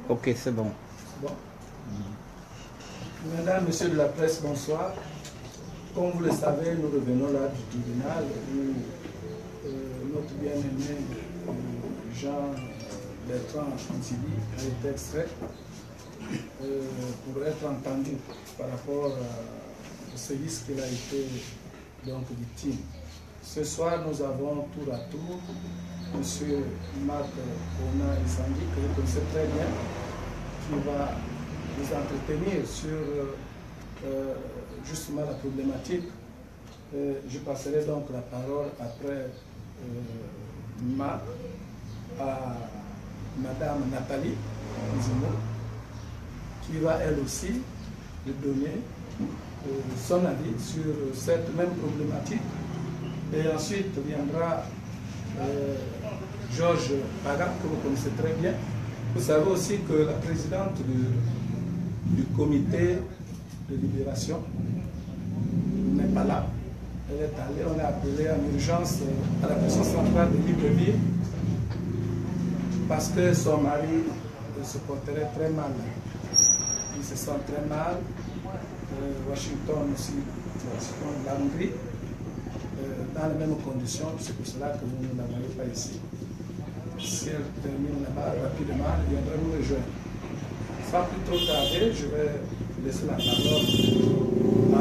Ok, c'est bon. Bon. Mesdames, Messieurs de la presse, bonsoir. Comme vous le savez, nous revenons là du tribunal où notre bien-aimé Jean Bertrand Antilly a été extrait pour être entendu par rapport au sévice qu'il a été donc victime. Ce soir, nous avons tour à tour M. Marc Ona Isandi, que vous connaissez très bien, qui va nous entretenir sur justement la problématique. Je passerai donc la parole après Marc à Madame Nathalie Nzimo, qui va elle aussi nous donner son avis sur cette même problématique. Et ensuite viendra Georges Paga, que vous connaissez très bien. Vous savez aussi que la présidente du comité de libération n'est pas là. Elle est allée, on est appelé en urgence à la prison centrale de Libreville parce que son mari se porterait très mal. Il se sent très mal. Washington aussi, la Hongrie, dans les mêmes conditions, c'est pour cela que nous ne la voyons pas ici. Si elle termine là-bas rapidement, elle viendra nous rejoindre. Sans plus trop tarder, je vais laisser la parole à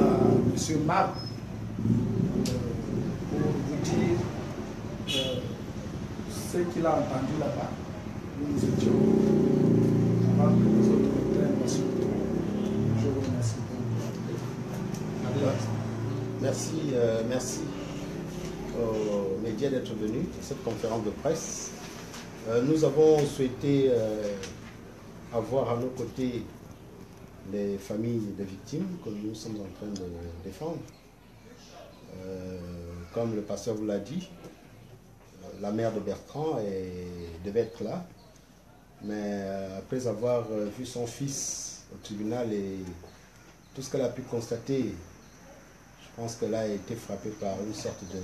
M. Marc pour vous dire ce qu'il a entendu là-bas. Nous étions avant que les autres reprennent la suite. Je vous remercie. Merci aux médias d'être venus à cette conférence de presse. Nous avons souhaité avoir à nos côtés les familles des victimes que nous sommes en train de défendre. Comme le pasteur vous l'a dit, la mère de Bertrand devait être là, mais après avoir vu son fils au tribunal et tout ce qu'elle a pu constater, je pense qu'elle a été frappée par une sorte de,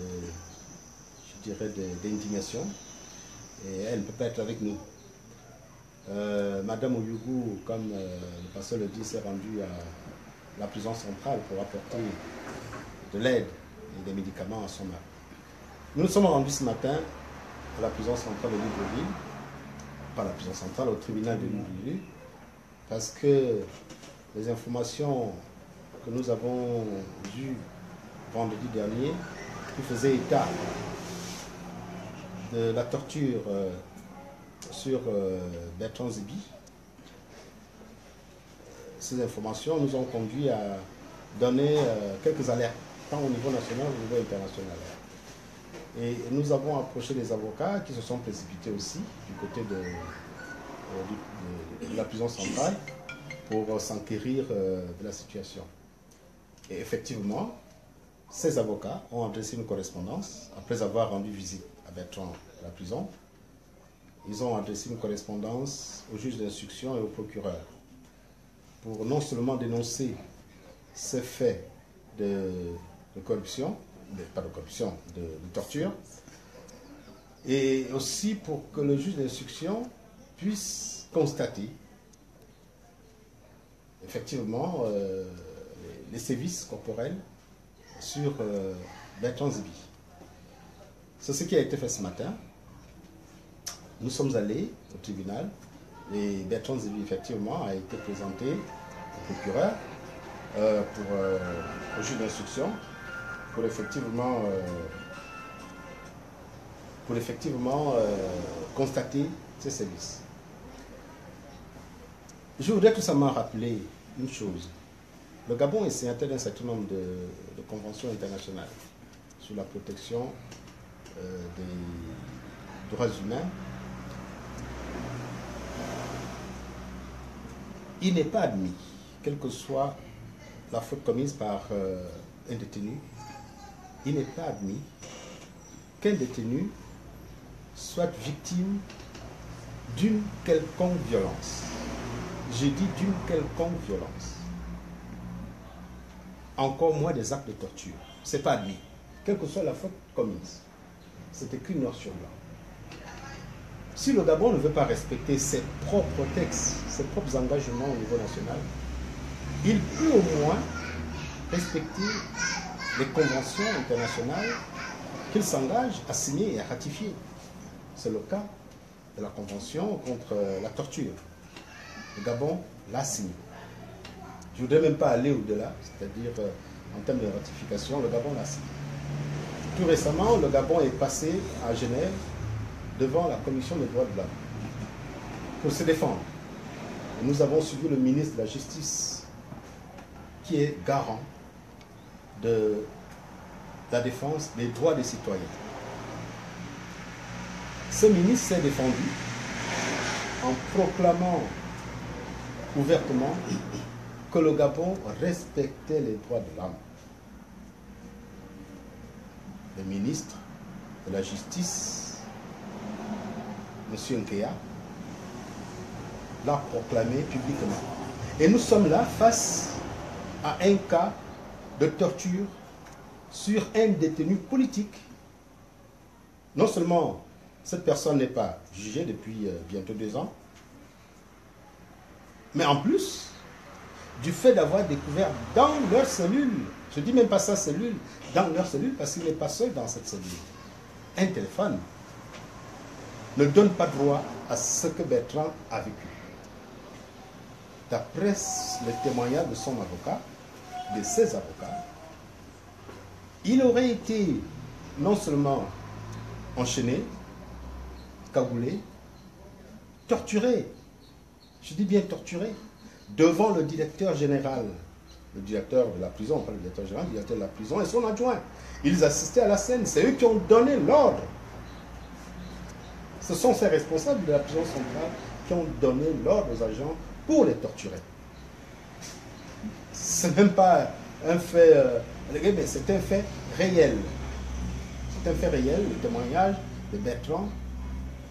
je dirais, d'indignation, et elle ne peut pas être avec nous. Madame Oyougou, comme le pasteur le dit, s'est rendue à la prison centrale pour apporter de l'aide et des médicaments à son mari. Nous nous sommes rendus ce matin à la prison centrale de Libreville, pas la prison centrale, au tribunal de Libreville, parce que les informations que nous avons eues vendredi dernier, qui faisaient état de la torture sur Bertrand Zibi, ces informations nous ont conduit à donner quelques alertes, tant au niveau national qu'au niveau international. Et nous avons approché les avocats qui se sont précipités aussi du côté de la prison centrale pour s'enquérir de la situation. Et effectivement, ces avocats ont adressé une correspondance après avoir rendu visite à Bertrand à la prison. Ils ont adressé une correspondance au juge d'instruction et au procureur pour non seulement dénoncer ces faits de corruption, pas de corruption, de torture, et aussi pour que le juge d'instruction puisse constater effectivement les sévices corporels sur Bertrand Zibi. C'est ce qui a été fait ce matin. Nous sommes allés au tribunal et Bertrand Zibi effectivement a été présenté au procureur au juge d'instruction pour effectivement constater ces sévices. Je voudrais tout simplement rappeler une chose. Le Gabon est signataire d'un certain nombre de conventions internationales sur la protection des droits humains. Il n'est pas admis, quelle que soit la faute commise par un détenu, il n'est pas admis qu'un détenu soit victime d'une quelconque violence. Je dis d'une quelconque violence. Encore moins des actes de torture. Ce n'est pas admis. Quelle que soit la faute commise. C'est écrit noir sur blanc. Si le Gabon ne veut pas respecter ses propres textes, ses propres engagements au niveau national, il peut au moins respecter les conventions internationales qu'il s'engage à signer et à ratifier. C'est le cas de la Convention contre la torture. Le Gabon l'a signé. Je ne voudrais même pas aller au-delà, c'est-à-dire en termes de ratification, le Gabon l'a signé. Tout récemment, le Gabon est passé à Genève devant la Commission des droits de l'homme pour se défendre. Et nous avons suivi le ministre de la Justice qui est garant de la défense des droits des citoyens. Ce ministre s'est défendu en proclamant ouvertement que le Gabon respectait les droits de l'homme. Le ministre de la Justice, M. Nkeya, l'a proclamé publiquement. Et nous sommes là face à un cas de torture sur un détenu politique. Non seulement cette personne n'est pas jugée depuis bientôt 2 ans, mais en plus, du fait d'avoir découvert dans leur cellule, je ne dis même pas sa cellule, dans leur cellule, parce qu'il n'est pas seul dans cette cellule, un téléphone ne donne pas droit à ce que Bertrand a vécu. D'après le témoignage de son avocat, de ses avocats, il aurait été non seulement enchaîné, cagoulé, torturé, je dis bien torturé, devant le directeur général, le directeur de la prison, pas le directeur général, le directeur de la prison et son adjoint. Ils assistaient à la scène, c'est eux qui ont donné l'ordre. Ce sont ces responsables de la prison centrale qui ont donné l'ordre aux agents pour les torturer. Ce n'est même pas un fait, mais c'est un fait réel. C'est un fait réel, les témoignages de Bertrand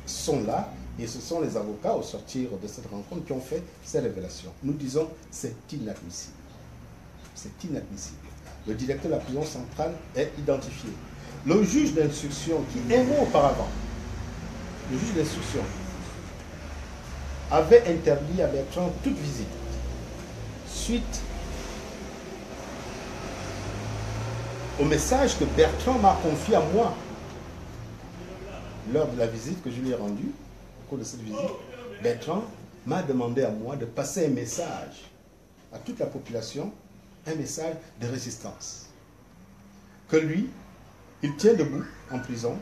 sont là, et ce sont les avocats au sortir de cette rencontre qui ont fait ces révélations. Nous disons, c'est inadmissible. C'est inadmissible. Le directeur de la prison centrale est identifié. Le juge d'instruction qui, un mois auparavant, le juge d'instruction avait interdit à Bertrand toute visite suite au message que Bertrand m'a confié à moi lors de la visite que je lui ai rendue. Au cours de cette visite, Bertrand m'a demandé à moi de passer un message à toute la population, un message de résistance. Que lui, il tient debout en prison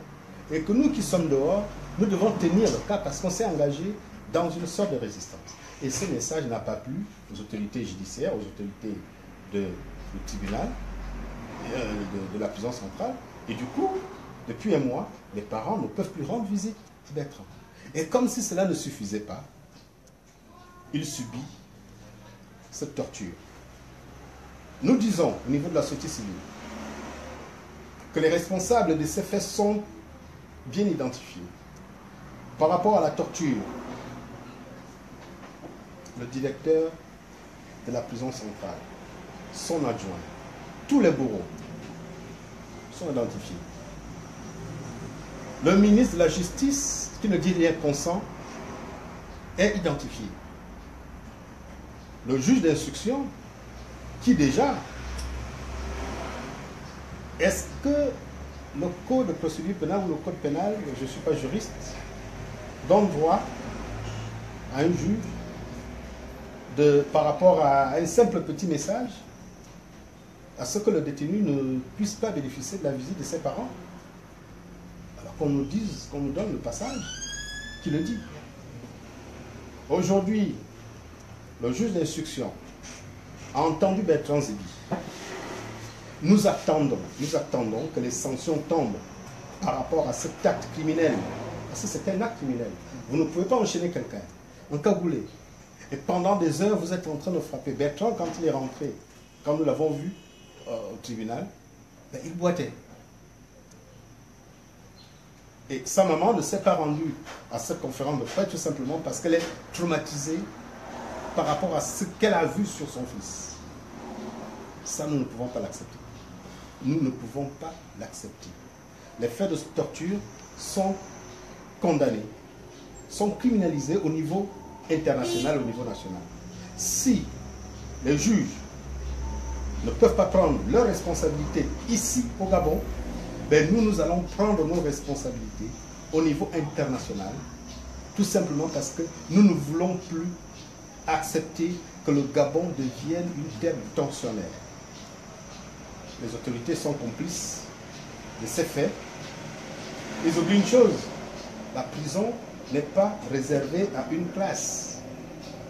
et que nous qui sommes dehors, nous devons tenir le cas parce qu'on s'est engagé dans une sorte de résistance. Et ce message n'a pas plu aux autorités judiciaires, aux autorités du tribunal, de la prison centrale. Et du coup, depuis un mois, les parents ne peuvent plus rendre visite à Bertrand. Et comme si cela ne suffisait pas, il subit cette torture. Nous disons, au niveau de la société civile, que les responsables de ces faits sont bien identifiés. Par rapport à la torture, le directeur de la prison centrale, son adjoint, tous les bourreaux sont identifiés. Le ministre de la Justice, qui ne dit rien consent, est identifié. Le juge d'instruction, qui déjà, est-ce que le code de procédure pénale ou le code pénal, je ne suis pas juriste, donne droit à un juge par rapport à un simple petit message, à ce que le détenu ne puisse pas bénéficier de la visite de ses parents? Alors qu'on nous dise, qu'on nous donne le passage qui le dit. Aujourd'hui, le juge d'instruction a entendu Bertrand Zébi. Nous attendons que les sanctions tombent par rapport à cet acte criminel. Parce que c'est un acte criminel. Vous ne pouvez pas enchaîner quelqu'un, encagoulé. Et pendant des heures, vous êtes en train de frapper. Bertrand, quand il est rentré, quand nous l'avons vu au tribunal, ben, il boitait. Et sa maman ne s'est pas rendue à cette conférence de presse tout simplement parce qu'elle est traumatisée par rapport à ce qu'elle a vu sur son fils. Ça, nous ne pouvons pas l'accepter. Nous ne pouvons pas l'accepter. Les faits de torture sont condamnés sont criminalisés au niveau international, au niveau national. Si les juges ne peuvent pas prendre leurs responsabilités ici au Gabon, ben nous allons prendre nos responsabilités au niveau international, tout simplement parce que nous ne voulons plus accepter que le Gabon devienne une terre tensionnaire. Les autorités sont complices de ces faits. Ils oublient une chose, la prison n'est pas réservée à une classe.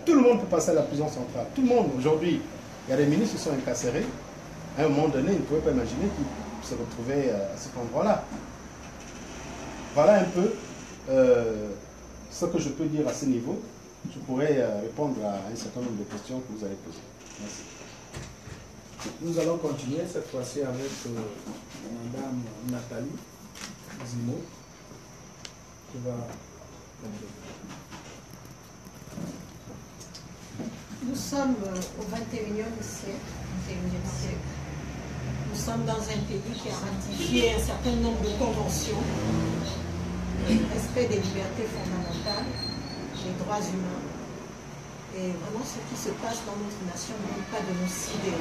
Tout le monde peut passer à la prison centrale. Tout le monde, aujourd'hui, il y a des ministres qui sont incarcérés. À un moment donné, ils ne pouvaient pas imaginer qu'ils se retrouvaient à cet endroit-là. Voilà un peu ce que je peux dire à ce niveau. Je pourrais répondre à un certain nombre de questions que vous allez poser. Merci. Nous allons continuer cette fois-ci avec Madame Nathalie Zimo qui va... Nous sommes au 21e siècle. Nous sommes dans un pays qui a ratifié un certain nombre de conventions, le respect des libertés fondamentales, les droits humains. Et vraiment, ce qui se passe dans notre nation ne manque pas de nous sidérer.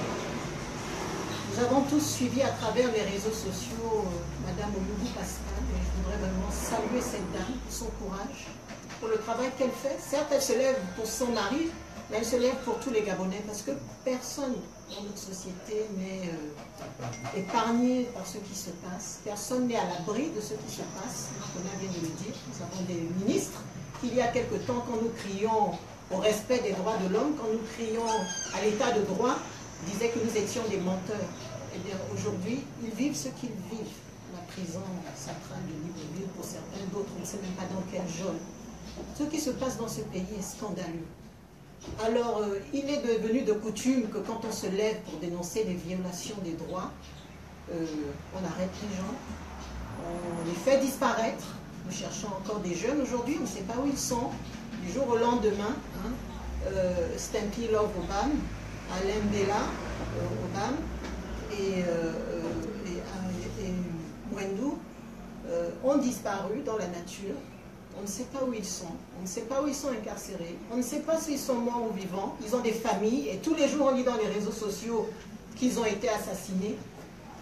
Nous avons tous suivi à travers les réseaux sociaux Madame Oyougou Pascal, et je voudrais vraiment saluer cette dame pour son courage, pour le travail qu'elle fait. Certes, elle se lève pour son mari, mais elle se lève pour tous les Gabonais, parce que personne dans notre société n'est épargné par ce qui se passe. Personne n'est à l'abri de ce qui se passe. Marcona vient de le dire. Nous avons des ministres qu'il y a quelque temps, quand nous crions au respect des droits de l'homme, quand nous crions à l'état de droit, disaient que nous étions des menteurs. Et bien aujourd'hui, ils vivent ce qu'ils vivent. La prison centrale de Libreville, pour certains, d'autres, on ne sait même pas dans quel geôle. Ce qui se passe dans ce pays est scandaleux. Alors, il est devenu de coutume que quand on se lève pour dénoncer les violations des droits, on arrête les gens, on les fait disparaître. Nous cherchons encore des jeunes aujourd'hui, on ne sait pas où ils sont. Du jour au lendemain, Stampy Love Obam, Alain Bella Obam et Mwendou ont disparu dans la nature. On ne sait pas où ils sont, on ne sait pas où ils sont incarcérés, on ne sait pas s'ils sont morts ou vivants, ils ont des familles et tous les jours on lit dans les réseaux sociaux qu'ils ont été assassinés.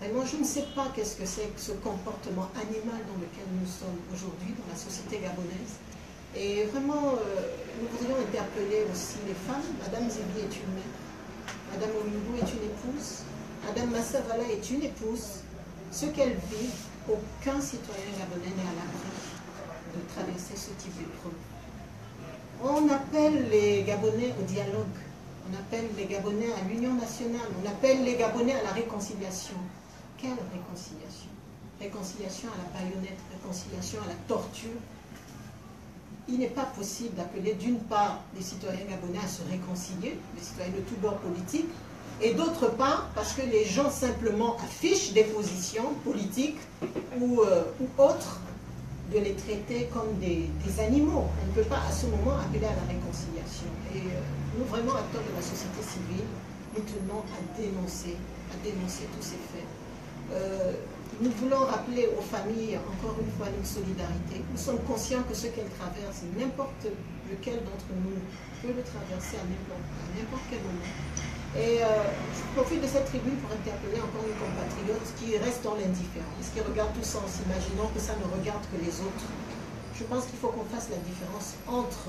Vraiment, je ne sais pas qu'est-ce que c'est que ce comportement animal dans lequel nous sommes aujourd'hui, dans la société gabonaise. Et vraiment, nous voudrions interpeller aussi les femmes. Madame Zébi est une mère, Madame Oyougou est une épouse, Madame Massavala est une épouse. Ce qu'elles vivent, aucun citoyen gabonais n'est à l'abri de traverser ce type d'épreuve. On appelle les Gabonais au dialogue, on appelle les Gabonais à l'union nationale, on appelle les Gabonais à la réconciliation. Quelle réconciliation? Réconciliation à la baïonnette, réconciliation à la torture. Il n'est pas possible d'appeler d'une part les citoyens gabonais à se réconcilier, les citoyens de tous bords politiques, et d'autre part parce que les gens simplement affichent des positions politiques ou autres, de les traiter comme des animaux. On ne peut pas à ce moment appeler à la réconciliation. Et nous, vraiment, acteurs de la société civile, nous tenons à dénoncer tous ces faits. Nous voulons rappeler aux familles, encore une fois, notre solidarité. Nous sommes conscients que ce qu'elles traversent, n'importe lequel d'entre nous peut le traverser à n'importe quel moment. Et je profite de cette tribune pour interpeller encore une compatriote qui reste dans l'indifférence, qui regarde tout ça en s'imaginant que ça ne regarde que les autres. Je pense qu'il faut qu'on fasse la différence entre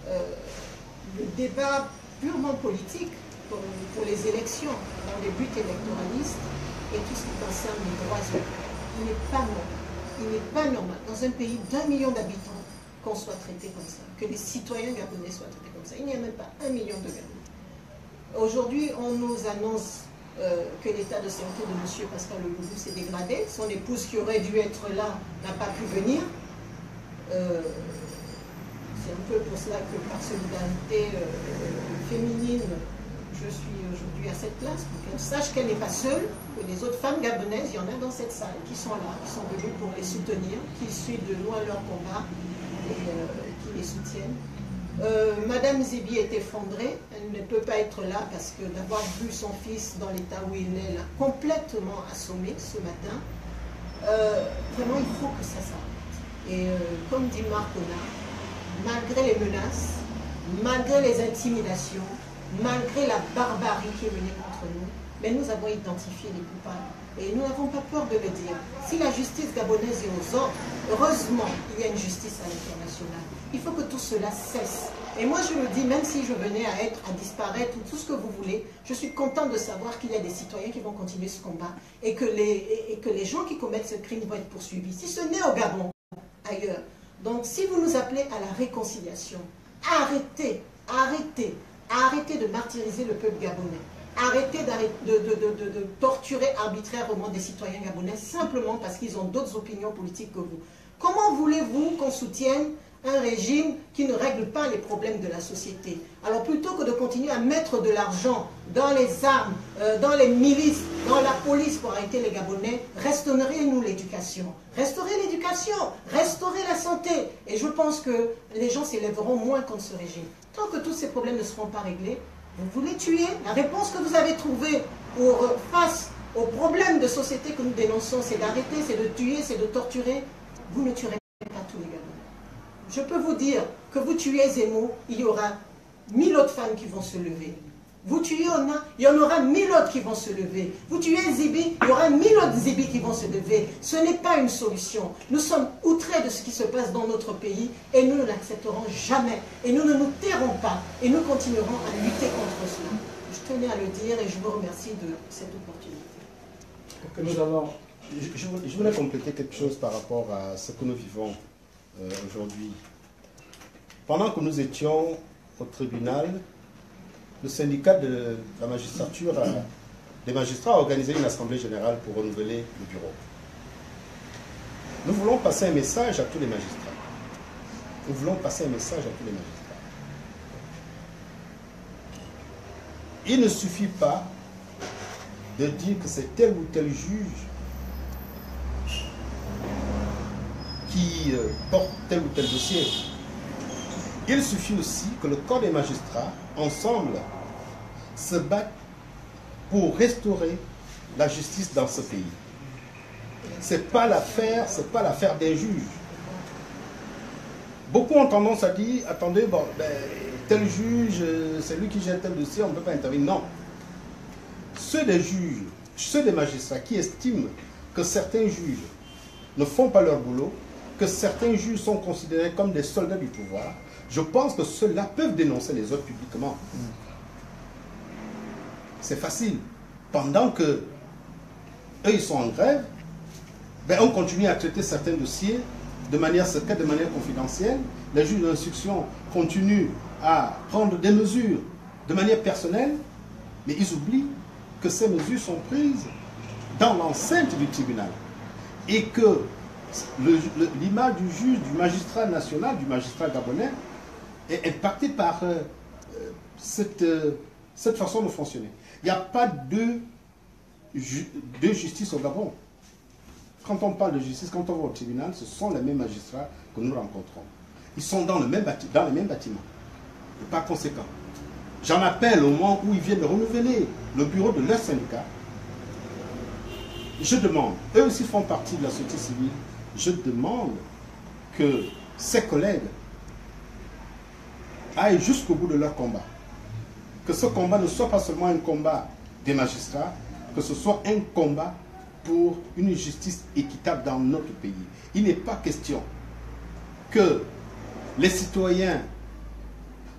le débat purement politique pour les élections, dans les buts électoralistes, et tout ce qui concerne les droits humains. Il n'est pas normal. Il n'est pas normal, dans un pays d'1 million d'habitants, qu'on soit traité comme ça, que les citoyens gabonais soient traités comme ça. Il n'y a même pas 1 million de Gabonais. Aujourd'hui, on nous annonce que l'état de santé de M. Pascal Oyougou s'est dégradé. Son épouse, qui aurait dû être là, n'a pas pu venir. C'est un peu pour cela que, par solidarité féminine, je suis aujourd'hui à cette place, pour qu'elle sache qu'elle n'est pas seule, que les autres femmes gabonaises, il y en a dans cette salle, qui sont là, qui sont venues pour les soutenir, qui suivent de loin leur combat et qui les soutiennent. Madame Zébi est effondrée, elle ne peut pas être là parce que d'avoir vu son fils dans l'état où il est, l'a complètement assommé ce matin. Vraiment, il faut que ça s'arrête. Et comme dit Marcona, malgré les menaces, malgré les intimidations, malgré la barbarie qui est menée contre nous, mais nous avons identifié les coupables. Et nous n'avons pas peur de le dire. Si la justice gabonaise est aux ordres, heureusement, il y a une justice à l'international. Il faut que tout cela cesse. Et moi, je le dis, même si je venais à disparaître ou tout ce que vous voulez, je suis contente de savoir qu'il y a des citoyens qui vont continuer ce combat et que les gens qui commettent ce crime vont être poursuivis. Si ce n'est au Gabon, ailleurs. Donc, si vous nous appelez à la réconciliation, arrêtez de martyriser le peuple gabonais. Arrêtez de torturer arbitrairement des citoyens gabonais simplement parce qu'ils ont d'autres opinions politiques que vous. Comment voulez-vous qu'on soutienne un régime qui ne règle pas les problèmes de la société? Alors plutôt que de continuer à mettre de l'argent dans les armes, dans les milices, dans la police pour arrêter les Gabonais, restaurez-nous l'éducation. Restaurez l'éducation, restaurez la santé. Et je pense que les gens s'élèveront moins contre ce régime. Tant que tous ces problèmes ne seront pas réglés, vous voulez tuer. La réponse que vous avez trouvée face aux problèmes de société que nous dénonçons, c'est d'arrêter, c'est de tuer, c'est de torturer. Vous ne tuerez pas tous les Gabonais. Je peux vous dire que vous tuez Zemmour, il y aura 1000 autres femmes qui vont se lever. Vous tuez Ona, il y en aura 1000 autres qui vont se lever. Vous tuez Zibi, il y aura 1000 autres Zibi qui vont se lever. Ce n'est pas une solution. Nous sommes outrés de ce qui se passe dans notre pays et nous ne l'accepterons jamais. Et nous ne nous tairons pas et nous continuerons à lutter contre cela. Je tenais à le dire et je vous remercie de cette opportunité. Que nous avons... Je voulais compléter quelque chose par rapport à ce que nous vivons aujourd'hui. Pendant que nous étions au tribunal, le syndicat de la magistrature, des magistrats, a organisé une assemblée générale pour renouveler le bureau. Nous voulons passer un message à tous les magistrats. Nous voulons passer un message à tous les magistrats. Il ne suffit pas de dire que c'est tel ou tel juge qui porte tel ou tel dossier. Il suffit aussi que le corps des magistrats, ensemble, se battent pour restaurer la justice dans ce pays. Ce n'est pas l'affaire d'un juge. Beaucoup ont tendance à dire, attendez, bon, tel juge, c'est lui qui gère tel dossier, on ne peut pas intervenir. Non. Ceux des juges, ceux des magistrats qui estiment que certains juges ne font pas leur boulot, que certains juges sont considérés comme des soldats du pouvoir, je pense que ceux-là peuvent dénoncer les autres publiquement. C'est facile. Pendant que eux, ils sont en grève, on continue à traiter certains dossiers de manière secrète, de manière confidentielle. Les juges d'instruction continuent à prendre des mesures de manière personnelle, mais ils oublient que ces mesures sont prises dans l'enceinte du tribunal. Et que l'image du juge, du magistrat national, du magistrat gabonais, est impactée par cette façon de fonctionner. Il n'y a pas de justice au Gabon. Quand on parle de justice, quand on va au tribunal, ce sont les mêmes magistrats que nous rencontrons. Ils sont dans le même bâtiment. Et par conséquent, j'en appelle au moment où ils viennent de renouveler le bureau de leur syndicat. Je demande, eux aussi font partie de la société civile, je demande que ces collègues aillent jusqu'au bout de leur combat. Que ce combat ne soit pas seulement un combat des magistrats, que ce soit un combat pour une justice équitable dans notre pays. Il n'est pas question que les citoyens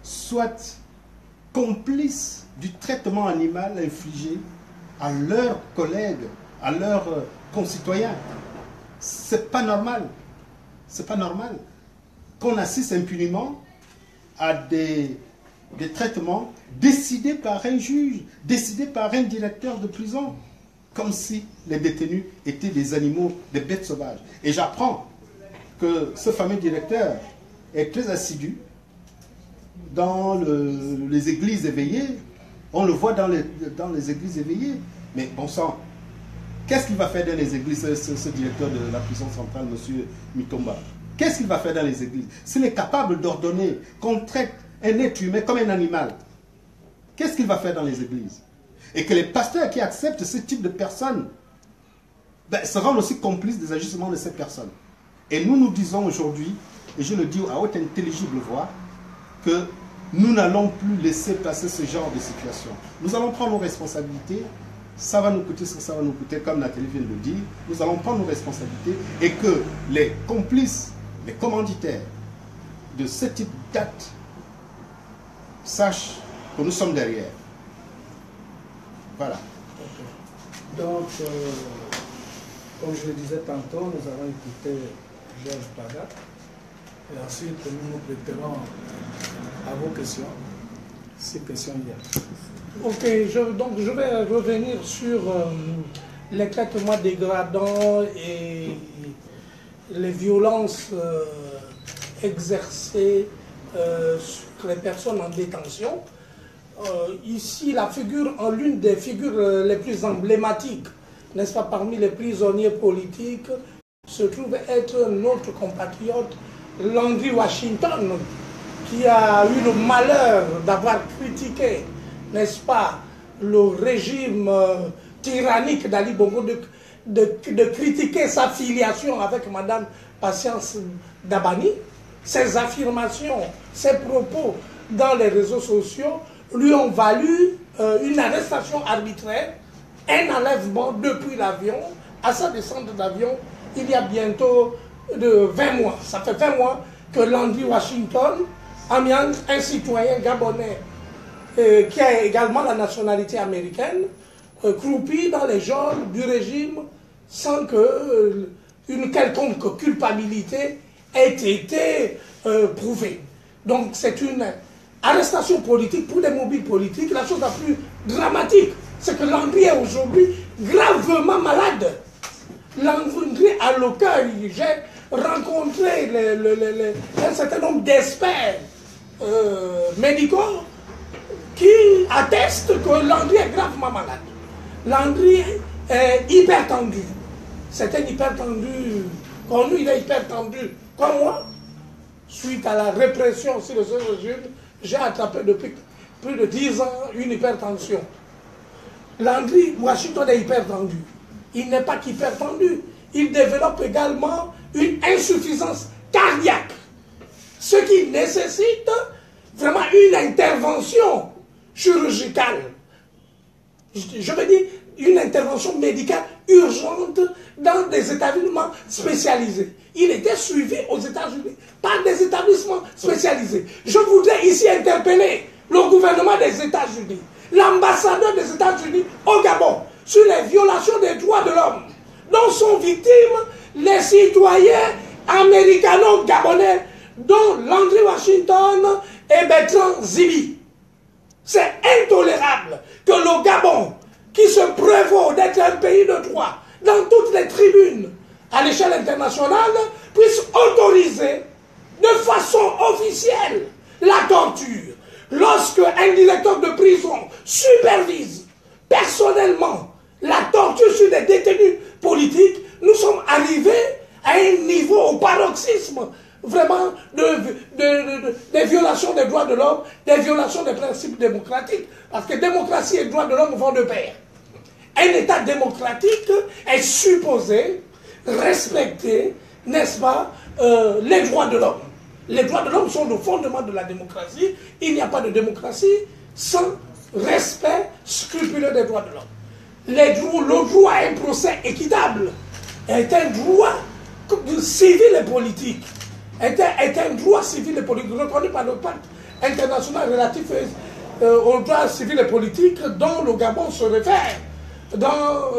soient complices du traitement animal infligé à leurs collègues, à leurs concitoyens. C'est pas normal. C'est pas normal qu'on assiste impunément à des traitements décidés par un juge, décidés par un directeur de prison, comme si les détenus étaient des animaux, des bêtes sauvages. Et j'apprends que ce fameux directeur est très assidu dans les églises éveillées. On le voit dans les églises éveillées. Mais bon sang, qu'est-ce qu'il va faire dans les églises, ce directeur de la prison centrale, M. Mitomba? Qu'est-ce qu'il va faire dans les églises? S'il est capable d'ordonner qu'on traite un être humain comme un animal, qu'est-ce qu'il va faire dans les églises? Et que les pasteurs qui acceptent ce type de personnes se rendent aussi complices des agissements de ces personnes. Et nous nous disons aujourd'hui, et je le dis à haute intelligible voix, que nous n'allons plus laisser passer ce genre de situation. Nous allons prendre nos responsabilités, ça va nous coûter ce que ça va nous coûter, comme Nathalie vient de le dire, nous allons prendre nos responsabilités et que les complices, les commanditaires de ce type d'actes sachent que nous sommes derrière. Voilà. Okay. Donc, comme je le disais tantôt, nous allons écouter Georges Paga et ensuite nous nous prêterons à vos questions, si questions il y a. Ok, donc je vais revenir sur les traitements dégradants et les violences exercées sur les personnes en détention. Ici, la figure, l'une des figures les plus emblématiques, n'est-ce pas, parmi les prisonniers politiques, se trouve être notre compatriote Landry Washington, qui a eu le malheur d'avoir critiqué, n'est-ce pas, le régime tyrannique d'Ali Bongo, de critiquer sa filiation avec Madame Patience Dabani. Ses affirmations, ses propos dans les réseaux sociaux lui ont valu une arrestation arbitraire, un enlèvement depuis l'avion, à sa descente d'avion, il y a bientôt 20 mois. Ça fait 20 mois que Landry Washington, un citoyen gabonais qui a également la nationalité américaine, croupit dans les geôles du régime sans que une quelconque culpabilité ait été prouvée. Donc c'est une arrestation politique pour des mobiles politiques. La chose la plus dramatique, c'est que Landry est aujourd'hui gravement malade. Landry a le cœur. J'ai rencontré un certain nombre d'experts médicaux qui attestent que Landry est gravement malade. Landry est hypertendu. C'est un hypertendu. Comme lui, il est hypertendu comme moi. Suite à la répression aussi de ce régime, j'ai attrapé depuis plus de 10 ans une hypertension. Landry Washington est hypertendu. Il n'est pas qu'hypertendu, il développe également une insuffisance cardiaque. Ce qui nécessite vraiment une intervention chirurgicale. Je veux dire, une intervention médicale urgente dans des établissements spécialisés. Il était suivi aux États-Unis par des établissements spécialisés. Je voudrais ici interpeller le gouvernement des États-Unis, l'ambassadeur des États-Unis au Gabon, sur les violations des droits de l'homme dont sont victimes les citoyens américano-gabonais, dont Landry Washington et Bertrand Zibi. C'est intolérable que le Gabon, qui se prévaut d'être un pays de droit dans toutes les tribunes à l'échelle internationale, puisse autoriser de façon officielle la torture. Lorsque un directeur de prison supervise personnellement la torture sur des détenus politiques, nous sommes arrivés à un niveau, au paroxysme vraiment des violations des droits de l'homme, des violations des principes démocratiques, parce que démocratie et droits de l'homme vont de pair. Un État démocratique est supposé respecter, n'est-ce pas, les droits de l'homme. Les droits de l'homme sont le fondement de la démocratie. Il n'y a pas de démocratie sans respect scrupuleux des droits de l'homme. Le droit à un procès équitable est un droit civil et politique. Est un droit civil et politique reconnu par le pacte international relatif aux droits civils et politiques dont le Gabon se réfère dans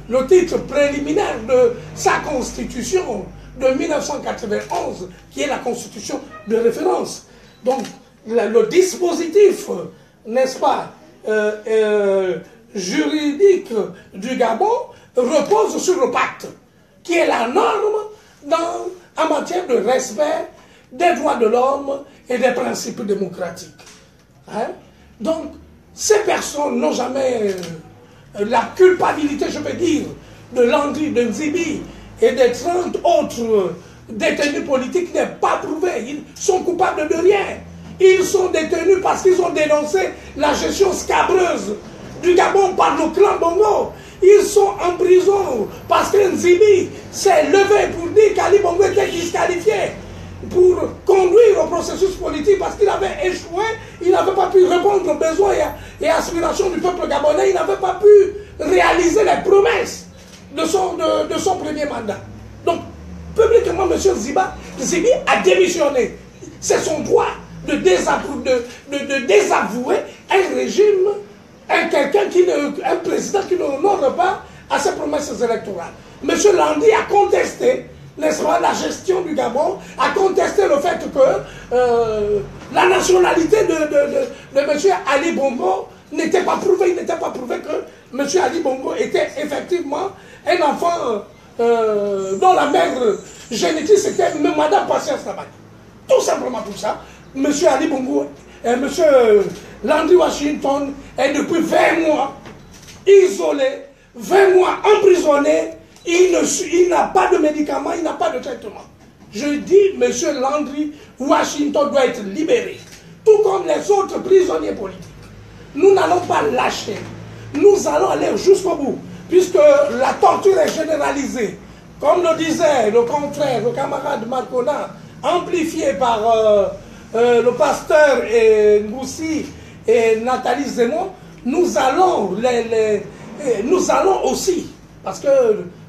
le titre préliminaire de sa constitution de 1991, qui est la constitution de référence. Donc, le dispositif, n'est-ce pas, juridique du Gabon repose sur le pacte, qui est la norme en matière de respect des droits de l'homme et des principes démocratiques. Hein? Donc, ces personnes n'ont jamais la culpabilité, je veux dire, de Landry, de Nzibi et des 30 autres détenus politiques n'est pas prouvée. Ils sont coupables de rien. Ils sont détenus parce qu'ils ont dénoncé la gestion scabreuse du Gabon par le clan Bongo. Ils sont en prison parce que Nzibi s'est levé pour dire qu'Ali Bongo était disqualifié. pour conduire au processus politique parce qu'il avait échoué, il n'avait pas pu répondre aux besoins et aspirations du peuple gabonais, il n'avait pas pu réaliser les promesses de son premier mandat. Donc, publiquement, M. Zibi a démissionné. C'est son droit de désavouer un régime, un président qui n'honore pas à ses promesses électorales. M. Landi a contesté, n'est-ce pas, la gestion du Gabon, a contesté le fait que la nationalité de M. Ali Bongo n'était pas prouvée. Il n'était pas prouvé que M. Ali Bongo était effectivement un enfant dont la mère génétique était Madame Patience Tabaki. Tout simplement pour ça, M. Ali Bongo et M. Landry Washington est depuis 20 mois isolé, 20 mois emprisonné. Il n'a pas de médicaments, il n'a pas de traitement. Je dis, M. Landry Washington doit être libéré, tout comme les autres prisonniers politiques. Nous n'allons pas lâcher, nous allons aller jusqu'au bout, puisque la torture est généralisée. Comme le disait le confrère, le camarade Marcona, amplifié par le pasteur Ngoussi et Nathalie Zemmour, nous allons aussi, parce que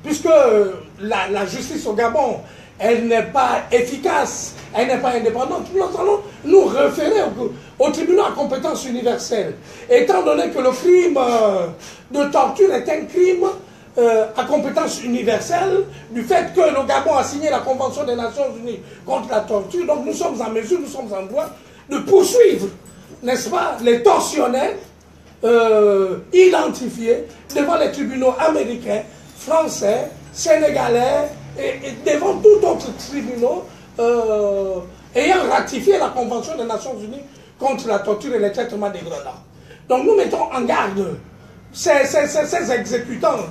puisque la justice au Gabon, elle n'est pas efficace, elle n'est pas indépendante, nous allons nous référer au tribunal à compétence universelle. Étant donné que le crime de torture est un crime à compétence universelle, du fait que le Gabon a signé la Convention des Nations Unies contre la torture, donc nous sommes en mesure, nous sommes en droit de poursuivre, n'est-ce pas, les tortionnaires identifiés devant les tribunaux américains, français, sénégalais et devant tout autre tribunal ayant ratifié la Convention des Nations Unies contre la torture et les traitements dégradants. Donc nous mettons en garde ces exécutants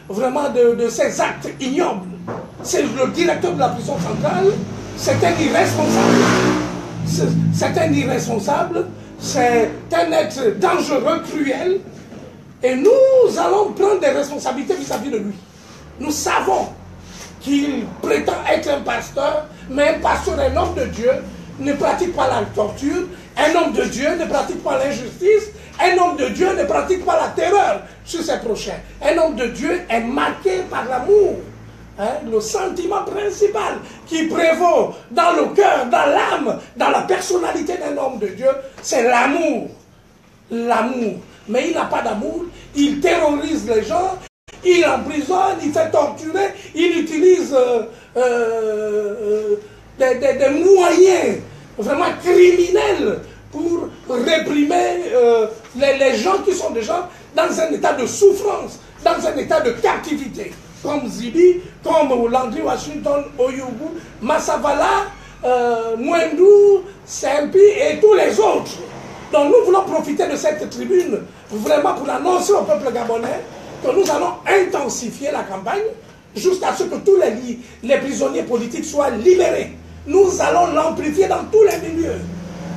vraiment de ces actes ignobles. C'est le directeur de la prison centrale, c'est un irresponsable. C'est un irresponsable, c'est un être dangereux, cruel, et nous allons prendre des responsabilités vis-à-vis de lui. Nous savons qu'il prétend être un pasteur, mais un pasteur, un homme de Dieu, ne pratique pas la torture, un homme de Dieu ne pratique pas l'injustice, un homme de Dieu ne pratique pas la terreur sur ses prochains. Un homme de Dieu est marqué par l'amour. Hein, le sentiment principal qui prévaut dans le cœur, dans l'âme, dans la personnalité d'un homme de Dieu, c'est l'amour. L'amour. Mais il n'a pas d'amour, il terrorise les gens, il emprisonne, il fait torturer, il utilise des moyens vraiment criminels pour réprimer les gens qui sont déjà dans un état de souffrance, dans un état de captivité. Comme Zibi, comme Landry Washington, Oyubu, Massavala, Mwendou, Sempi et tous les autres. Donc nous voulons profiter de cette tribune vraiment pour annoncer au peuple gabonais que nous allons intensifier la campagne jusqu'à ce que tous les prisonniers politiques soient libérés. Nous allons l'amplifier dans tous les milieux.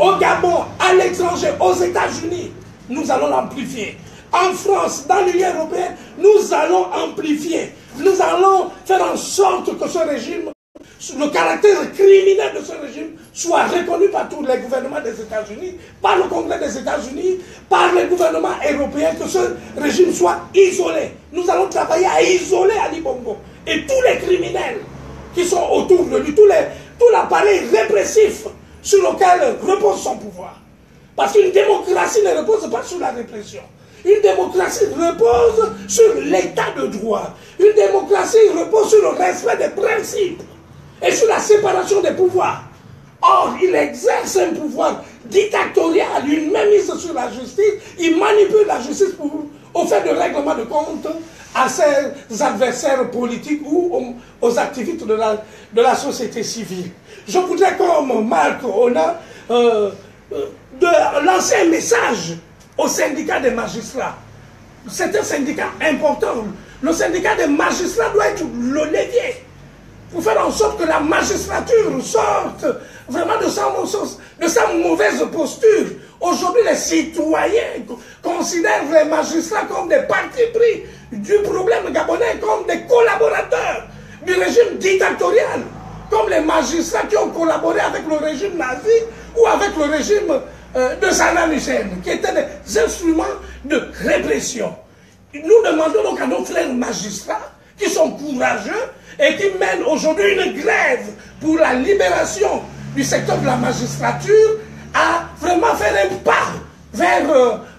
Au Gabon, à l'étranger, aux États-Unis, nous allons l'amplifier. En France, dans l'Union européenne, nous allons amplifier. Nous allons faire en sorte que ce régime, le caractère criminel de ce régime, soit reconnu par tous les gouvernements des États-Unis, par le Congrès des États-Unis, par les gouvernements européens, que ce régime soit isolé. Nous allons travailler à isoler Ali Bongo et tous les criminels qui sont autour de lui, tout l'appareil répressif sur lequel repose son pouvoir. Parce qu'une démocratie ne repose pas sur la répression. Une démocratie repose sur l'état de droit. Une démocratie repose sur le respect des principes et sur la séparation des pouvoirs. Or, il exerce un pouvoir dictatorial, une mainmise sur la justice. Il manipule la justice au fait de règlement de compte à ses adversaires politiques ou aux activistes de la société civile. Je voudrais, comme Marc Ona, de lancer un message au syndicat des magistrats. C'est un syndicat important. Le syndicat des magistrats doit être le levier pour faire en sorte que la magistrature sorte vraiment de sa mauvaise posture. Aujourd'hui, les citoyens considèrent les magistrats comme des partis pris du problème gabonais, comme des collaborateurs du régime dictatorial. comme les magistrats qui ont collaboré avec le régime nazi ou avec le régime de Saddam Hussein, qui étaient des instruments de répression. Nous demandons donc à nos frères magistrats, qui sont courageux et qui mènent aujourd'hui une grève pour la libération du secteur de la magistrature, à vraiment faire un pas vers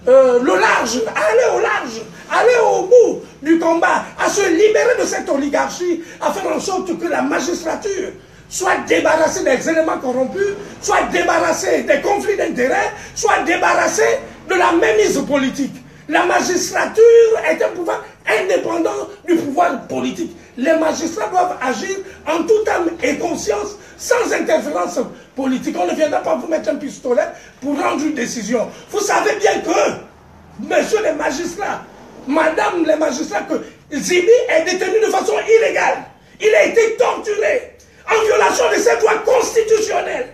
le large, aller au large, aller au bout du combat, à se libérer de cette oligarchie, à faire en sorte que la magistrature soit débarrassée des éléments corrompus, soit débarrassée des conflits d'intérêts, soit débarrassée de la mainmise politique. La magistrature est un pouvoir indépendant du pouvoir politique. Les magistrats doivent agir en toute âme et conscience, sans interférence politique. On ne viendra pas vous mettre un pistolet pour rendre une décision. Vous savez bien que, messieurs les magistrats, madame les magistrats, que Zibi est détenu de façon illégale. Il a été torturé en violation de ses droits constitutionnels.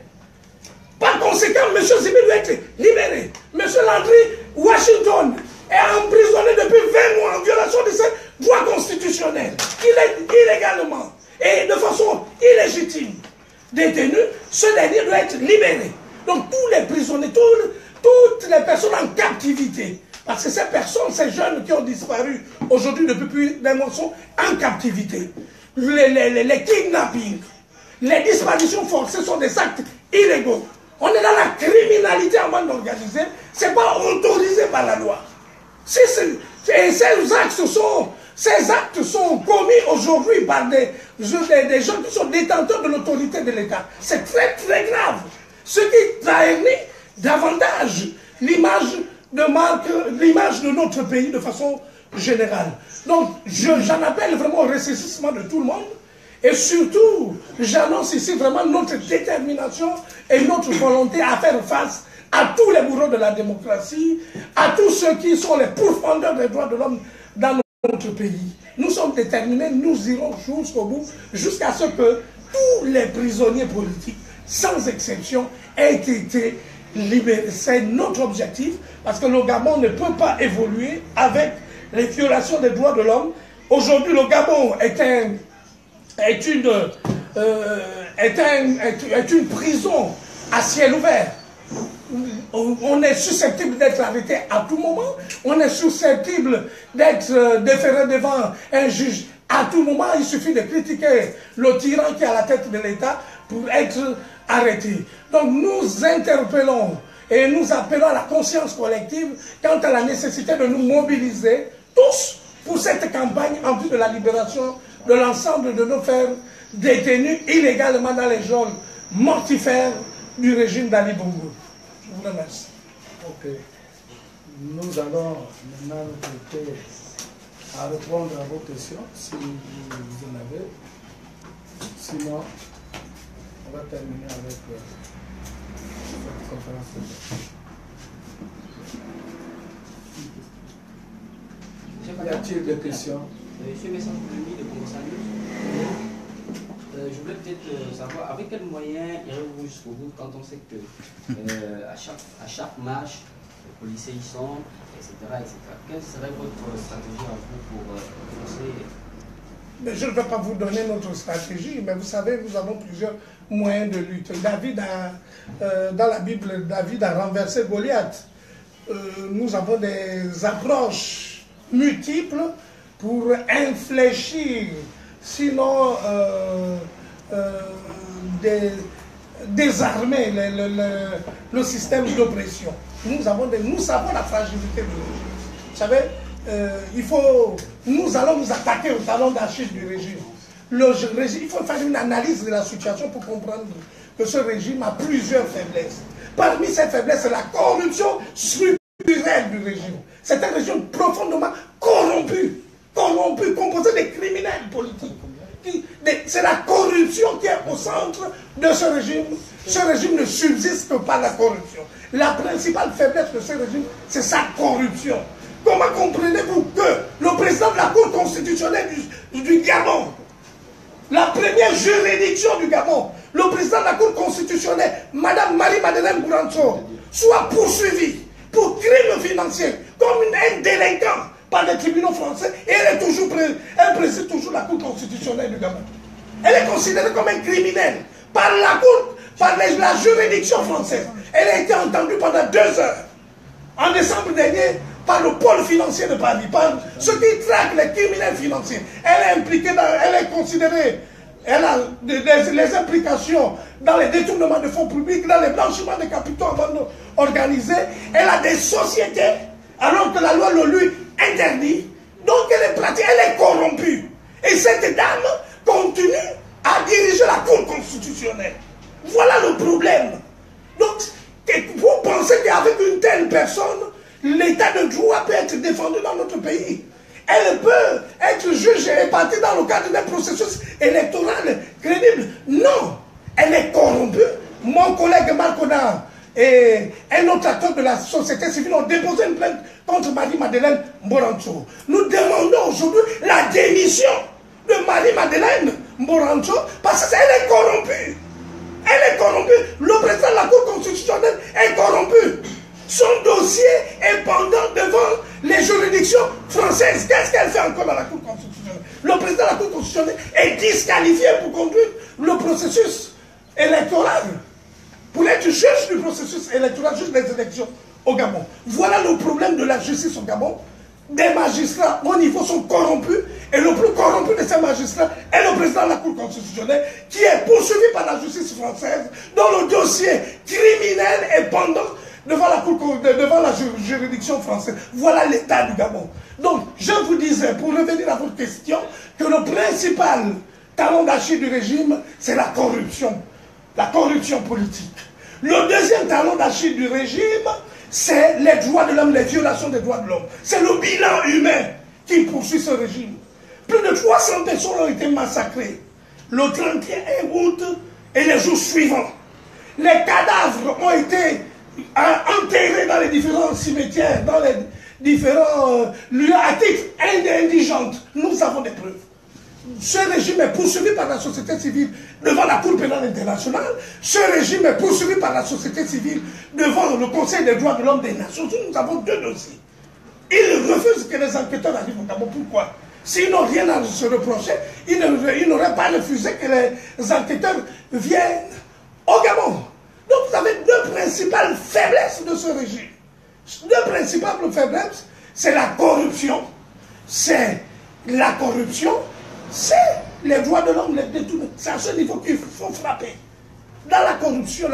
Par conséquent, M. Zibi doit être libéré. M. Landry Washington est emprisonné depuis 20 mois en violation de ses droits constitutionnels. Il est illégalement et de façon illégitime détenu. Ce dernier doit être libéré. Donc tous les prisonniers, toutes les personnes en captivité, parce que ces personnes, ces jeunes qui ont disparu aujourd'hui depuis plus d'un mois sont en captivité. Les kidnappings, les disparitions forcées sont des actes illégaux. On est dans la criminalité en bande organisée, ce n'est pas autorisé par la loi. Et ces actes sont commis aujourd'hui par des gens qui sont détenteurs de l'autorité de l'État. C'est très très grave. Ce qui trahit davantage l'image de notre pays de façon générale. Donc j'en appelle vraiment au ressaisissement de tout le monde. Et surtout, j'annonce ici vraiment notre détermination et notre volonté à faire face à tous les bourreaux de la démocratie, à tous ceux qui sont les pourfendeurs des droits de l'homme dans notre pays. Nous sommes déterminés, nous irons jusqu'au bout, jusqu'à ce que tous les prisonniers politiques, sans exception, aient été libérés. C'est notre objectif, parce que le Gabon ne peut pas évoluer avec les violations des droits de l'homme. Aujourd'hui, le Gabon est une prison à ciel ouvert. On est susceptible d'être arrêté à tout moment. On est susceptible d'être déféré devant un juge à tout moment. Il suffit de critiquer le tyran qui est à la tête de l'État pour être arrêté. Donc nous interpellons et nous appelons à la conscience collective quant à la nécessité de nous mobiliser tous pour cette campagne en vue de la libération de l'ensemble de nos frères détenus illégalement dans les geôles mortifères du régime d'Ali Bongo. Je vous remercie. Ok. Nous allons maintenant nous prêter à répondre à vos questions, si vous en avez. Sinon, on va terminer avec cette conférence de presse. Y a-t-il des questions? Monsieur Messan de Congo. Je voulais peut-être savoir avec quels moyens irez-vous jusqu'au bout quand on sait que à chaque marche, les policiers y sont, etc., etc. Quelle serait votre stratégie en vous pour forcer? Mais je ne vais pas vous donner notre stratégie, mais vous savez, nous avons plusieurs moyens de lutte. Dans la Bible, David a renversé Goliath. Nous avons des approches multiples pour infléchir, sinon désarmer le système d'oppression. Nous savons la fragilité du régime. Vous savez, nous allons nous attaquer au talon d'Achille du régime. Il faut faire une analyse de la situation pour comprendre que ce régime a plusieurs faiblesses. Parmi ces faiblesses, c'est la corruption structurelle du régime. C'est un régime profondément corrompu, composé de criminels politiques. C'est la corruption qui est au centre de ce régime. Ce régime ne subsiste que par la corruption. La principale faiblesse de ce régime, c'est sa corruption. Comment comprenez-vous que le président de la Cour constitutionnelle du Gabon, la première juridiction du Gabon, le président de la Cour constitutionnelle, Mme Marie-Madeleine Bouranso, soit poursuivie pour crime financier comme un délinquant par les tribunaux français et elle préside toujours la Cour constitutionnelle du Gabon. Elle est considérée comme un criminel par la cour, par la juridiction française. Elle a été entendue pendant 2 heures. En décembre dernier, par le pôle financier de Paris, par ceux qui traquent les criminels financiers. Elle est impliquée elle est considérée, elle a les implications dans les détournements de fonds publics, dans les blanchiments de capitaux organisés. Elle a des sociétés, alors que la loi le lui interdit. Donc elle est pratique, elle est corrompue. Et cette dame continue à diriger la Cour constitutionnelle. Voilà le problème. Donc, vous pensez qu'avec une telle personne, l'état de droit peut être défendu dans notre pays? Elle peut être jugée et partie dans le cadre d'un processus électoral crédible? Non, elle est corrompue. Mon collègue Marcona et un autre acteur de la société civile ont déposé une plainte contre Marie-Madeleine Mborancho. Nous demandons aujourd'hui la démission de Marie-Madeleine Mborancho parce qu'elle est corrompue. Elle est corrompue. Le président de la Cour constitutionnelle est corrompu. Son dossier est pendant devant les juridictions françaises. Qu'est-ce qu'elle fait encore dans la Cour constitutionnelle? Le président de la Cour constitutionnelle est disqualifié pour conduire le processus électoral, pour être juge du processus électoral, juge des élections au Gabon. Voilà le problème de la justice au Gabon. Des magistrats au niveau sont corrompus, et le plus corrompu de ces magistrats est le président de la Cour constitutionnelle, qui est poursuivi par la justice française, dont le dossier criminel est pendant devant la juridiction française. Voilà l'état du Gabon. Donc, je vous disais, pour revenir à votre question, que le principal talon d'Achille du régime, c'est la corruption politique. Le deuxième talon d'Achille du régime, c'est les droits de l'homme, les violations des droits de l'homme. C'est le bilan humain qui poursuit ce régime. Plus de 300 personnes ont été massacrées le 31 août et les jours suivants. Les cadavres ont été enterrés dans les différents cimetières, dans les différents lieux à titre indigent. Nous avons des preuves. Ce régime est poursuivi par la société civile devant la Cour pénale internationale. Ce régime est poursuivi par la société civile devant le Conseil des droits de l'homme des Nations Unies. Nous avons 2 dossiers. Ils refusent que les enquêteurs arrivent au Gabon. Pourquoi? S'ils n'ont rien à se reprocher, ils n'auraient pas refusé que les enquêteurs viennent au Gabon. Donc vous avez 2 principales faiblesses de ce régime. 2 principales faiblesses, c'est la corruption. C'est les droits de l'homme, les détournements. C'est à ce niveau qu'il faut frapper. Dans la corruption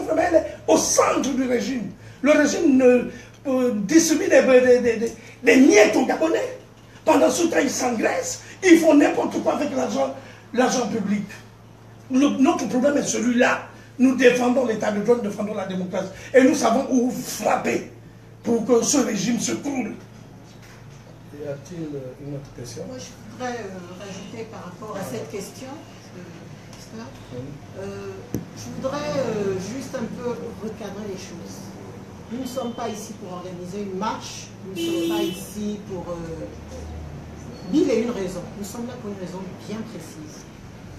vraiment, elle est au centre du régime. Le régime distribue des miettes aux Gabonais. Pendant ce temps, ils s'engraissent, ils font n'importe quoi avec l'argent public. Notre problème est celui-là. Nous défendons l'état de droit, nous défendons la démocratie. Et nous savons où frapper pour que ce régime se coule. Y a-t-il une autre question? Moi, je voudrais rajouter par rapport à cette question. Je voudrais juste un peu recadrer les choses. Nous ne sommes pas ici pour organiser une marche, nous ne sommes pas ici pour 1001 raisons. Nous sommes là pour une raison bien précise.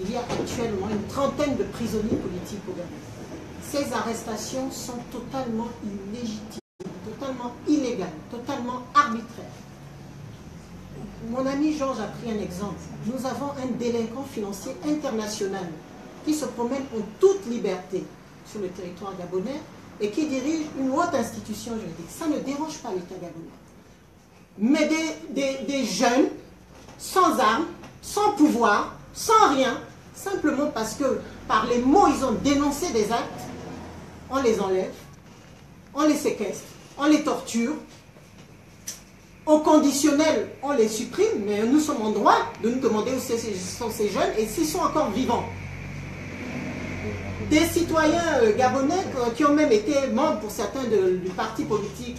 Il y a actuellement une trentaine de prisonniers politiques au Gabon. Ces arrestations sont totalement illégitimes, totalement illégales, totalement arbitraires. Mon ami Georges a pris un exemple. Nous avons un délinquant financier international qui se promène en toute liberté sur le territoire gabonais et qui dirige une haute institution juridique. Ça ne dérange pas l'État gabonais. Mais des jeunes sans armes, sans pouvoir, sans rien, simplement parce que par les mots ils ont dénoncé des actes, on les enlève, on les séquestre, on les torture. Au conditionnel, on les supprime, mais nous sommes en droit de nous demander où sont ces jeunes et s'ils sont encore vivants. Des citoyens gabonais qui ont même été membres pour certains du parti politique,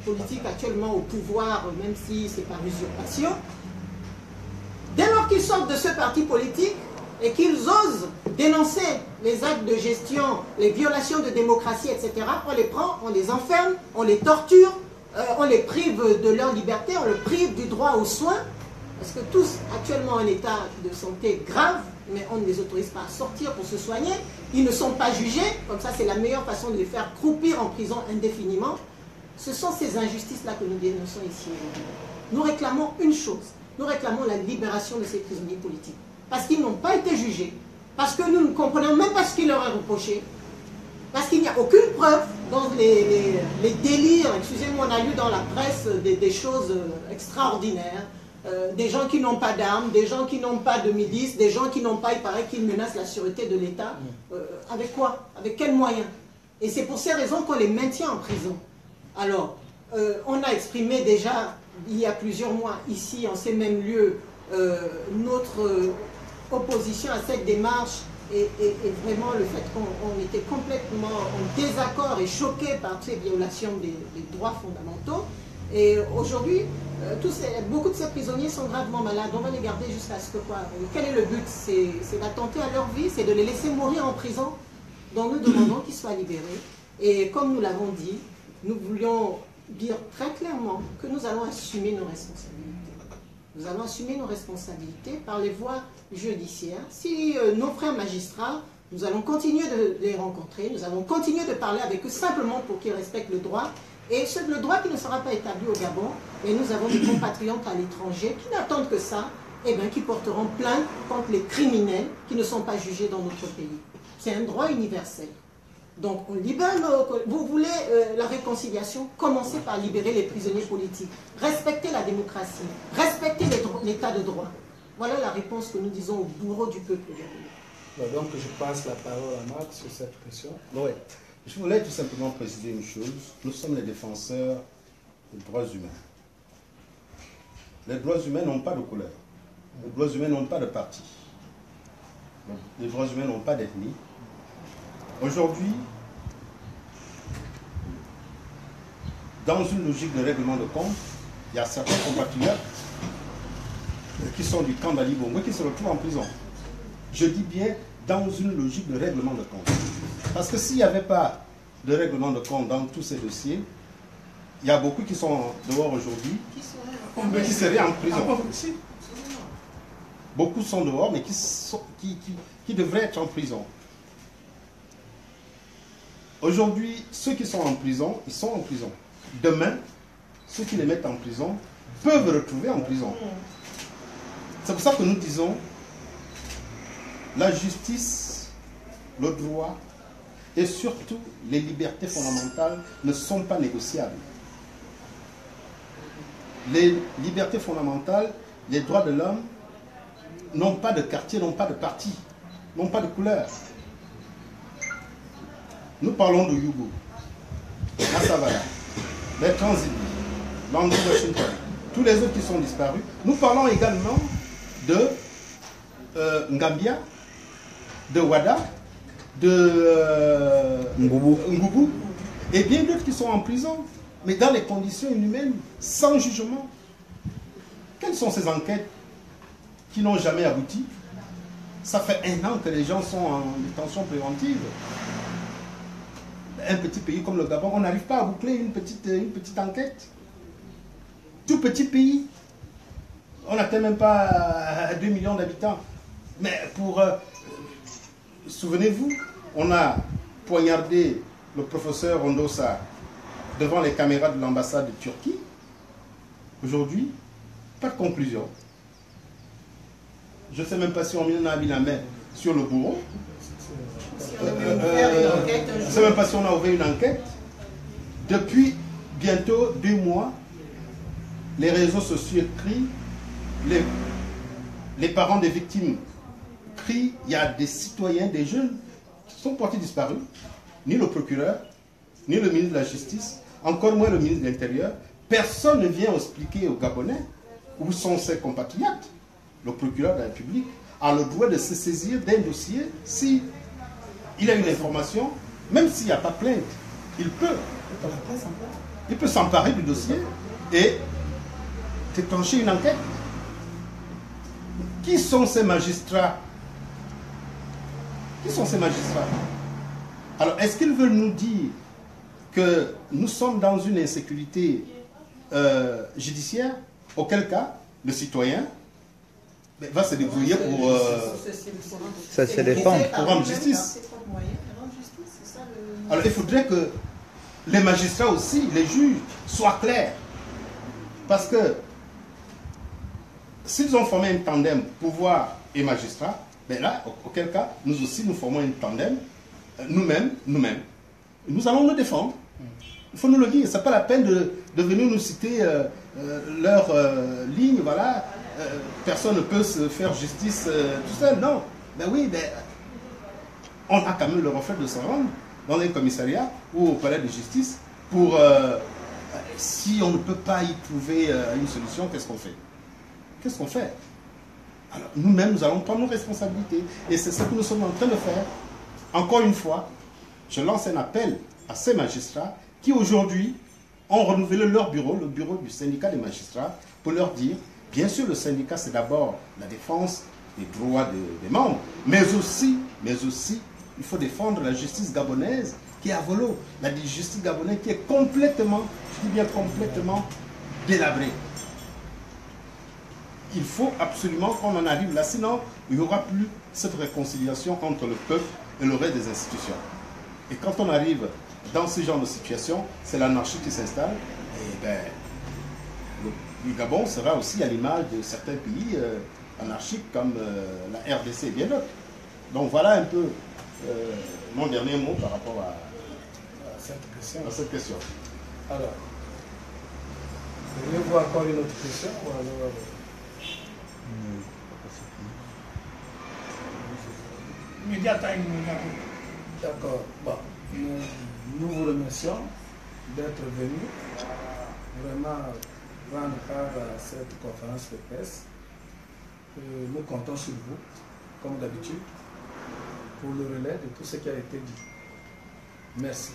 politique actuellement au pouvoir, même si c'est par usurpation, dès lors qu'ils sortent de ce parti politique et qu'ils osent dénoncer les actes de gestion, les violations de démocratie, etc., on les prend, on les enferme, on les torture, on les prive de leur liberté, on les prive du droit aux soins, parce que tous actuellement en état de santé grave, mais on ne les autorise pas à sortir pour se soigner, ils ne sont pas jugés, comme ça c'est la meilleure façon de les faire croupir en prison indéfiniment. Ce sont ces injustices-là que nous dénonçons ici aujourd'hui. Nous réclamons une chose, nous réclamons la libération de ces prisonniers politiques. parce qu'ils n'ont pas été jugés, parce que nous ne comprenons même pas ce qui leur est reproché, parce qu'il n'y a aucune preuve dans les délires. Excusez-moi, on a lu dans la presse des choses extraordinaires, des gens qui n'ont pas d'armes, des gens qui n'ont pas de milice, des gens qui n'ont pas, il paraît qu'ils menacent la sûreté de l'État. Avec quoi? Avec quels moyens? Et c'est pour ces raisons qu'on les maintient en prison. Alors, on a exprimé déjà, il y a plusieurs mois, ici, en ces mêmes lieux, notre opposition à cette démarche et vraiment le fait qu'on était complètement en désaccord et choqué par ces violations des droits fondamentaux. Et aujourd'hui, beaucoup de ces prisonniers sont gravement malades. On va les garder jusqu'à ce que quoi? Quel est le but? C'est d'attenter à leur vie, c'est de les laisser mourir en prison. Donc nous demandons qu'ils soient libérés. Et comme nous l'avons dit, nous voulions dire très clairement que nous allons assumer nos responsabilités. Nous allons assumer nos responsabilités par les voies judiciaires. Si nos frères magistrats, nous allons continuer de les rencontrer, nous allons continuer de parler avec eux simplement pour qu'ils respectent le droit. Et le droit qui ne sera pas établi au Gabon, et nous avons des compatriotes à l'étranger qui n'attendent que ça, et bien, qui porteront plainte contre les criminels qui ne sont pas jugés dans notre pays. C'est un droit universel. Donc, on libère vous voulez la réconciliation, commencez par libérer les prisonniers politiques. Respectez la démocratie, respectez l'état de droit. Voilà la réponse que nous disons au bourreau du peuple gabonais. Donc, je passe la parole à Marc sur cette question. Oui. Je voulais tout simplement préciser une chose. Nous sommes les défenseurs des droits humains. Les droits humains n'ont pas de couleur. Les droits humains n'ont pas de parti. Les droits humains n'ont pas d'ethnie. Aujourd'hui, dans une logique de règlement de compte, il y a certains compatriotes qui sont du camp d'Ali Bongo qui se retrouvent en prison. Je dis bien dans une logique de règlement de compte. Parce que s'il n'y avait pas de règlement de compte dans tous ces dossiers, il y a beaucoup qui sont dehors aujourd'hui, qui seraient en prison. Beaucoup sont dehors, mais qui devraient être en prison. Aujourd'hui, ceux qui sont en prison, ils sont en prison. Demain, ceux qui les mettent en prison peuvent retrouver en prison. C'est pour ça que nous disons, la justice, le droit et surtout les libertés fondamentales ne sont pas négociables. Les libertés fondamentales, les droits de l'homme n'ont pas de quartier, n'ont pas de parti, n'ont pas de couleur. Nous parlons de Yugo, Massavala, les Transits, l'Andrew Washington, tous les autres qui sont disparus. Nous parlons également de Ngambia, de Wada, de Ngoubou, et bien d'autres qui sont en prison, mais dans les conditions inhumaines, sans jugement. Quelles sont ces enquêtes qui n'ont jamais abouti? Ça fait 1 an que les gens sont en détention préventive. Un petit pays comme le Gabon, on n'arrive pas à boucler une petite enquête. Tout petit pays. On n'atteint même pas 2 millions d'habitants. Mais souvenez-vous, on a poignardé le professeur Ondosa devant les caméras de l'ambassade de Turquie. Aujourd'hui, pas de conclusion. Je ne sais même pas si on a mis la main sur le bourreau. Je ne sais même pas si on a ouvert une enquête. Depuis bientôt 2 mois, les réseaux sociaux crient, les parents des victimes crient, il y a des citoyens, des jeunes qui sont portés disparus. Ni le procureur, ni le ministre de la Justice, encore moins le ministre de l'Intérieur. Personne ne vient expliquer aux Gabonais où sont ses compatriotes. Le procureur de la République a le droit de se saisir d'un dossier si il a une information, même s'il n'y a pas plainte, il peut s'emparer du dossier et déclencher une enquête. Qui sont ces magistrats? Qui sont ces magistrats? Alors, est-ce qu'ils veulent nous dire que nous sommes dans une insécurité judiciaire? Auquel cas, le citoyen va se débrouiller pour ça se défend. Pour rendre justice. Alors il faudrait que les magistrats aussi, les juges, soient clairs. Parce que s'ils ont formé un tandem pouvoir et magistrat, ben là, auquel cas, nous aussi, nous formons un tandem, nous-mêmes. Nous allons nous défendre. Il faut nous le dire. Ce n'est pas la peine de venir nous citer leur ligne, voilà. Personne ne peut se faire justice tout seul, non. Ben oui, ben, on a quand même le reflet de se rendre dans un commissariat ou au palais de justice pour, si on ne peut pas y trouver une solution, qu'est-ce qu'on fait? Qu'est-ce qu'on fait? Alors, nous-mêmes, nous allons prendre nos responsabilités. Et c'est ce que nous sommes en train de faire. Encore une fois, je lance un appel à ces magistrats qui aujourd'hui ont renouvelé leur bureau, le bureau du syndicat des magistrats, pour leur dire, bien sûr, le syndicat, c'est d'abord la défense des droits des membres, mais aussi, il faut défendre la justice gabonaise qui est à volo, la justice gabonaise qui est complètement, je dis bien complètement, délabrée. Il faut absolument qu'on en arrive là, sinon il n'y aura plus cette réconciliation entre le peuple et le reste des institutions. Et quand on arrive dans ce genre de situation, c'est l'anarchie qui s'installe. Et ben, le Gabon sera aussi à l'image de certains pays anarchiques comme la RDC et bien d'autres. Donc voilà un peu mon dernier mot par rapport à cette question. Alors, vous voulez encore une autre question ou alors... D'accord. Bon, nous vous remercions d'être venus vraiment prendre part à cette conférence de presse. Nous comptons sur vous, comme d'habitude, pour le relais de tout ce qui a été dit. Merci.